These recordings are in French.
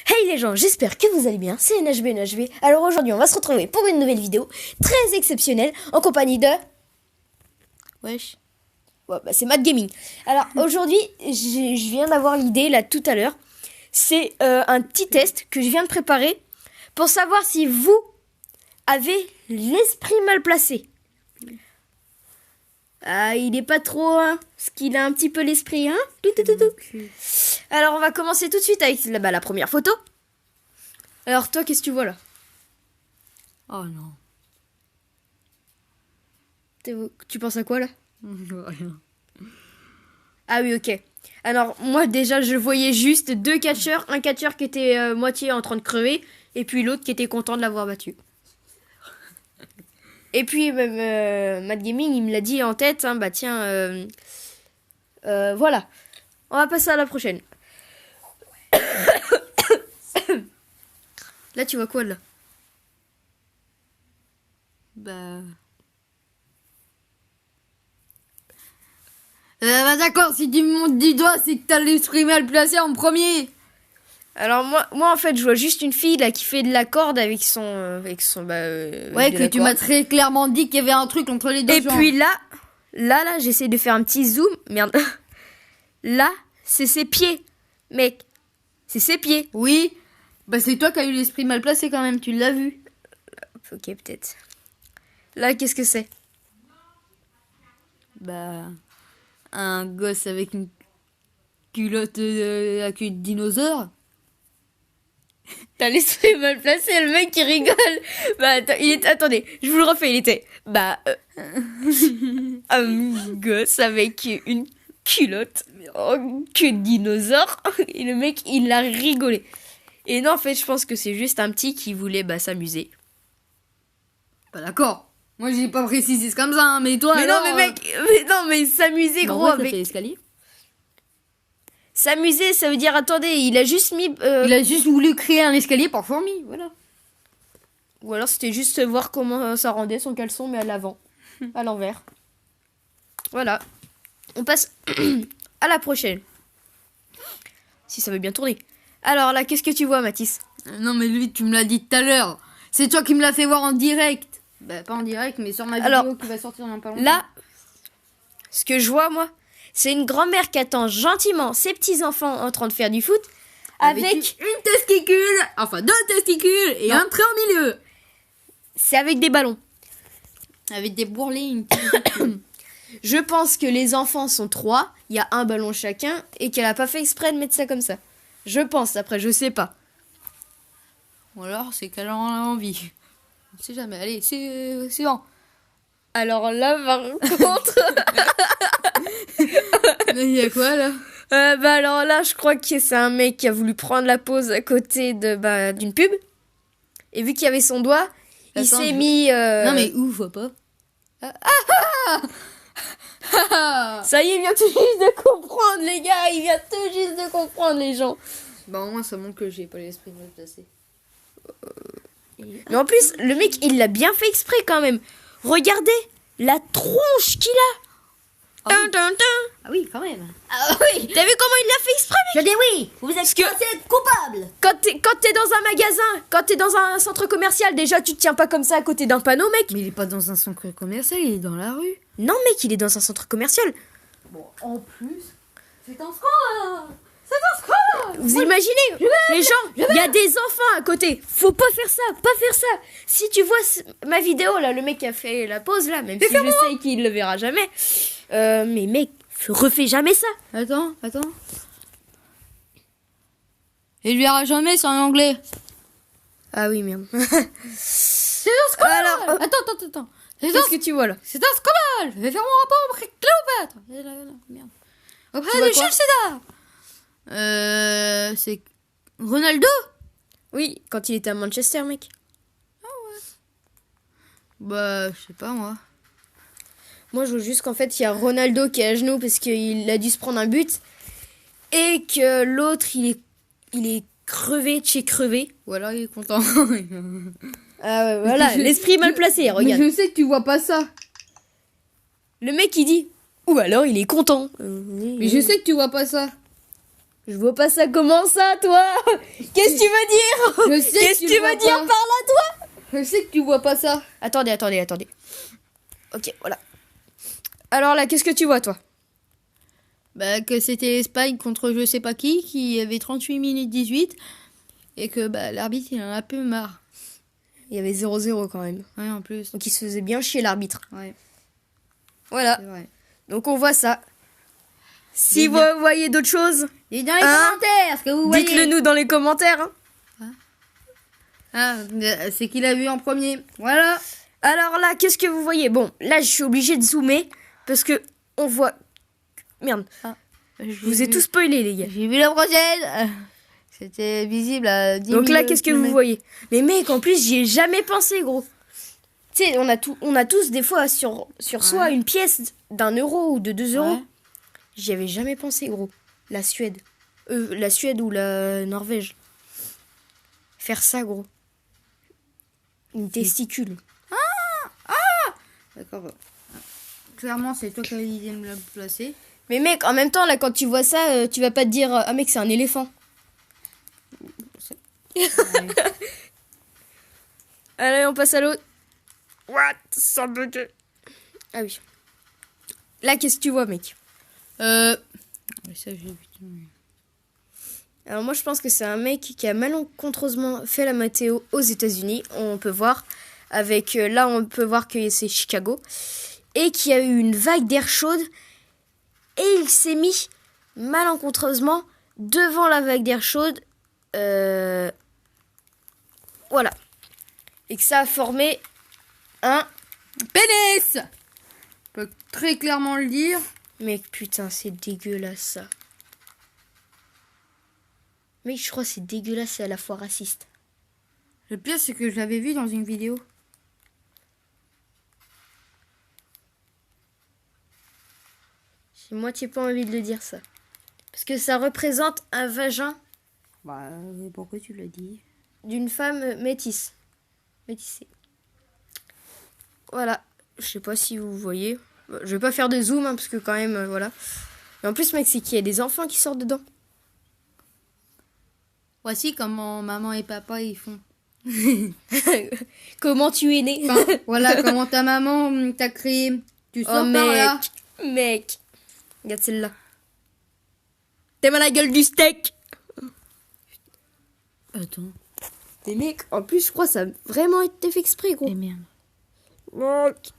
Hey les gens, j'espère que vous allez bien, c'est NHB. Alors aujourd'hui on va se retrouver pour une nouvelle vidéo très exceptionnelle en compagnie de... Wesh. Ouais, bah c'est Mad Gaming. Alors aujourd'hui, je viens d'avoir l'idée là tout à l'heure. C'est un petit test que je viens de préparer pour savoir si vous avez l'esprit mal placé. Ah, il est pas trop, hein, parce qu'il a un petit peu l'esprit, hein. Alors on va commencer tout de suite avec la première photo. Alors toi, qu'est-ce que tu vois là? Oh non. Tu penses à quoi là? Rien. Ah oui, ok. Alors moi déjà je voyais juste deux catcheurs, un catcheur qui était moitié en train de crever et puis l'autre qui était content de l'avoir battu. Et puis même Mad Gaming il me l'a dit en tête, hein, bah tiens, voilà. On va passer à la prochaine. Là tu vois quoi là? Bah d'accord, si tu me montes du doigt, c'est que t'as l'esprit mal placé en premier. Alors moi en fait je vois juste une fille là qui fait de la corde avec son Ouais, de que la tu corde. m'as très clairement dit qu'il y avait un truc entre les deux. Et genres. puis là j'essaie de faire un petit zoom, merde. Là c'est ses pieds, mec, c'est ses pieds. Oui, bah c'est toi qui as eu l'esprit mal placé quand même, tu l'as vu. Ok, peut-être. Là qu'est-ce que c'est? Bah un gosse avec une culotte à queue de dinosaure. T'as l'esprit mal placé, le mec qui rigole. Bah attends, attendez, je vous le refais, il était un gosse avec une culotte en queue de dinosaure et le mec il a rigolé. Et non, en fait, je pense que c'est juste un petit qui voulait s'amuser. Bah d'accord. Moi j'ai pas précisé c'est comme ça, hein, mais toi Mais alors, non, mais s'amuser bah, gros ouais, ça avec fait l'escalier. s'amuser, ça veut dire attendez, il a juste mis Il a juste voulu créer un escalier par fourmi, voilà. ou alors c'était juste voir comment ça rendait son caleçon mais à l'avant, à l'envers. Voilà. On passe à la prochaine. Si ça veut bien tourner. Alors là, qu'est-ce que tu vois, Mathis? Non mais lui tu me l'as dit tout à l'heure. C'est toi qui me l'as fait voir en direct. Bah pas en direct mais sur ma vidéo qui va sortir dans pas longtemps. Là, ce que je vois, moi, c'est une grand-mère qui attend gentiment ses petits-enfants en train de faire du foot avec... une testicule, enfin deux testicules et Non. un trait au milieu. C'est avec des ballons. Avec des bourrelets, une testicule. Je pense que les enfants sont 3, il y a un ballon chacun et qu'elle a pas fait exprès de mettre ça comme ça. Je pense, après, je sais pas. Ou alors c'est qu'elle en a envie. On sait jamais, allez, c'est suivant. Alors là, par contre... Mais il y a quoi là? alors là, je crois que c'est un mec qui a voulu prendre la pause à côté de d'une pub. Et vu qu'il y avait son doigt, il Attends, s'est mis... Non mais où, faut pas. Ça y est, il vient tout juste de comprendre, les gars. Il vient tout juste de comprendre, les gens. Bah au moins ça montre que j'ai pas l'esprit mal placé. Mais en plus, le mec, il l'a bien fait exprès quand même. Regardez la tronche qu'il a. Ah oui. Tin, tin, tin. Ah oui, quand même. Ah oui. T'as vu comment il l'a fait exprès, mec? Je dis oui, vous êtes censé être coupable. Quand t'es dans un magasin, quand t'es dans un centre commercial, déjà, tu te tiens pas comme ça à côté d'un panneau, mec. Mais il est pas dans un centre commercial, il est dans la rue. Non, mec, il est dans un centre commercial. Bon, en plus, c'est un scandale. C'est un scandale. Vous imaginez, les gens, il y a des enfants à côté. Faut pas faire ça, pas faire ça. Si tu vois ma vidéo, là, le mec qui a fait la pause, là, même si je sais qu'il le verra jamais. Mais mec, refais jamais ça. Attends. Et lui verra jamais, c'est en anglais. Ah oui, merde. C'est un scandale. Alors, Attends. qu'est-ce que tu vois, là? C'est un scandale. Je vais faire mon rapport auprès de Cléopâtre. Merde. Tu Auprès vois de quoi? Jules César. C'est Ronaldo. Oui, quand il était à Manchester, mec. Bah, je sais pas moi. Moi, je vois juste qu'en fait, il y a Ronaldo qui est à genoux parce qu'il a dû se prendre un but. Et que l'autre, il est crevé de chez crevé. Ou alors il est content. Ah ouais, voilà, l'esprit mal placé, regarde. Mais je sais que tu vois pas ça. Le mec, il dit... Ou alors, il est content. Mais je sais que tu vois pas ça. Je vois pas ça. Comment ça, toi? Qu'est-ce que tu veux dire? Je sais Qu'est-ce que tu veux dire par là, toi? Je sais que tu vois pas ça. Attendez. Ok, voilà. Alors là, qu'est-ce que tu vois, toi? Bah, que c'était l'Espagne contre je sais pas qui avait 38 minutes 18. Et que bah, l'arbitre, il en a un peu marre. Il y avait 0-0 quand même. Ouais, en plus. Donc il se faisait bien chier, l'arbitre. Ouais, Voilà. c'est vrai. Donc on voit ça. Si Dites vous bien. voyez d'autres choses, Dites dans les Hein commentaires ce que vous voyez. dites-le nous dans les commentaires. Hein. Ah, c'est qu'il a vu en premier. Voilà. Alors là, qu'est-ce que vous voyez? Bon, là, je suis obligée de zoomer parce que on voit... Merde, je vous ai tout spoilé, les gars. J'ai vu la prochaine. C'était visible à 10 Donc là, 000 qu'est-ce que vous kilomètres. voyez? Mais mec, en plus, j'y ai jamais pensé, gros. Tu sais, on a tous des fois sur soi une pièce d'1 euro ou de 2 euros. Ouais. J'y avais jamais pensé, gros. La Suède. La Suède ou la Norvège. Faire ça, gros. Une testicule. D'accord. Bah. Clairement, c'est toi qui avais l'idée de me la placer. Mais mec, en même temps, là, quand tu vois ça, tu vas pas te dire, ah mec, c'est un éléphant. Ouais. Allez, on passe à l'autre. What? Ça bug. Ah oui. Là, qu'est-ce que tu vois, mec? Ouais, ça, j'ai vu. Alors moi, je pense que c'est un mec qui a malencontreusement fait la météo aux États-Unis. On peut voir avec là, on peut voir que c'est Chicago et qu'il y a eu une vague d'air chaude et il s'est mis malencontreusement devant la vague d'air chaude. Voilà. Et que ça a formé un... Pénis. Je peux très clairement le dire. Mec, putain, c'est dégueulasse, ça. Mec, je crois que c'est dégueulasse et à la fois raciste. Le pire, c'est que je l'avais vu dans une vidéo. J'ai moitié pas envie de le dire, ça. Parce que ça représente un vagin Bah, pourquoi tu l'as dit? d'une femme métisse. Métissée. Voilà. Je sais pas si vous voyez. Je vais pas faire de zoom, hein, parce que quand même, voilà. Mais en plus, mec, c'est qu'il y a des enfants qui sortent dedans. Voici comment maman et papa ils font. Comment tu es né? Voilà comment ta maman t'a créé. Tu sors Oh, par là. mec. Regarde celle-là. T'aimes la gueule du steak? Attends. Mais mec, en plus, je crois que ça a vraiment été fait exprès, gros. Eh merde. Mec.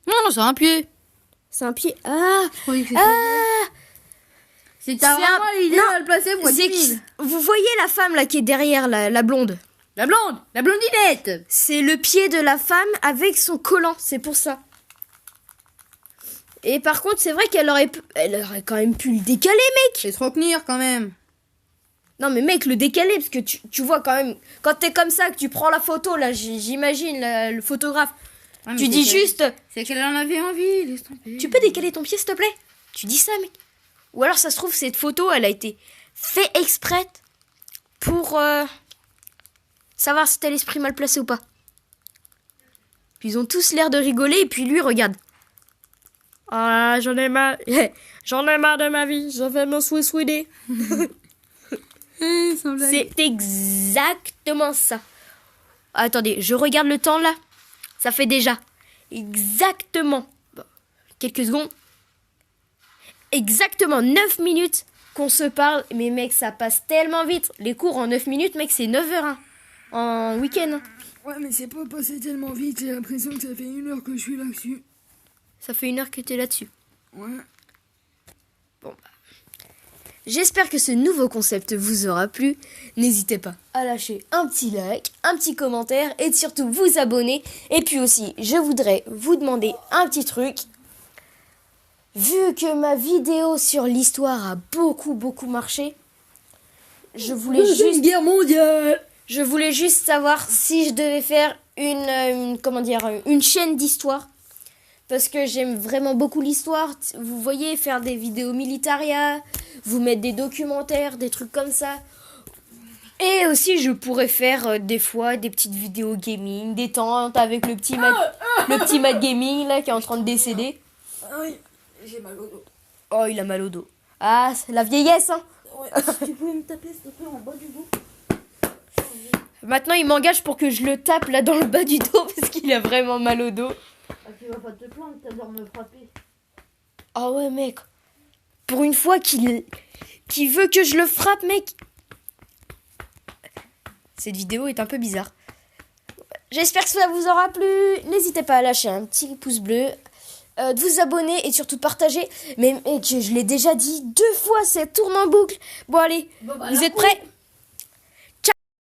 Non, c'est un pied. C'est un pied. Ah! Je croyais que c'était Ah! Si t'as C'est vraiment un- l'idée Non, de le placer, moi, C'est 10 000. vous voyez la femme là qui est derrière, la blonde? La blonde, la blondinette. C'est le pied de la femme avec son collant, c'est pour ça. Et par contre, c'est vrai qu'elle aurait, elle aurait quand même pu le décaler, mec. C'est trop tenir quand même. Non mais mec, le décaler, parce que tu vois quand même, quand t'es comme ça, que tu prends la photo, là, j'imagine le photographe, Ah, mais tu dis c'est qu'elle- juste, C'est qu'elle en avait envie, laisse tomber. tu peux décaler ton pied, s'il te plaît? Tu dis ça, mec. Ou alors, ça se trouve, cette photo, elle a été fait exprès pour savoir si t'as l'esprit mal placé ou pas. Puis ils ont tous l'air de rigoler, et puis lui, regarde. Ah, j'en ai marre. J'en ai marre de ma vie, je vais me suicider. C'est exactement ça. Attendez, je regarde le temps là. Ça fait déjà exactement quelques secondes. Exactement 9 minutes qu'on se parle. Mais mec, ça passe tellement vite. Les cours en 9 minutes, mec, c'est 9h en week-end. Ouais, mais c'est pas passé tellement vite, j'ai l'impression que ça fait 1 heure que je suis là-dessus. Ça fait 1 heure que t'es là-dessus. Ouais. J'espère que ce nouveau concept vous aura plu. N'hésitez pas à lâcher un petit like, un petit commentaire et surtout vous abonner. Et puis aussi, je voudrais vous demander un petit truc. Vu que ma vidéo sur l'histoire a beaucoup marché, je voulais Deuxième guerre mondiale. Je voulais juste savoir si je devais faire une chaîne d'histoire. Parce que j'aime vraiment beaucoup l'histoire. Vous voyez, faire des vidéos militaria, vous mettre des documentaires, des trucs comme ça. Et aussi, je pourrais faire des fois des petites vidéos gaming, détente avec le petit Matt Gaming là qui est en train de décéder. Ah oui, j'ai mal au dos. Oh, il a mal au dos. Ah, c'est la vieillesse, hein. Ouais, si tu pouvais me taper, s'il te plaît, en bas du dos. Maintenant, il m'engage pour que je le tape là dans le bas du dos parce qu'il a vraiment mal au dos. Ah, tu vas pas te plaindre, t'adores me frapper. Ah ouais, mec. Pour une fois qu'il veut que je le frappe, mec. Cette vidéo est un peu bizarre. J'espère que ça vous aura plu. N'hésitez pas à lâcher un petit pouce bleu, de vous abonner et surtout de partager. Mais mec, je l'ai déjà dit 2 fois, ça tourne en boucle. Bon allez, Bon, bah, vous la êtes prêts?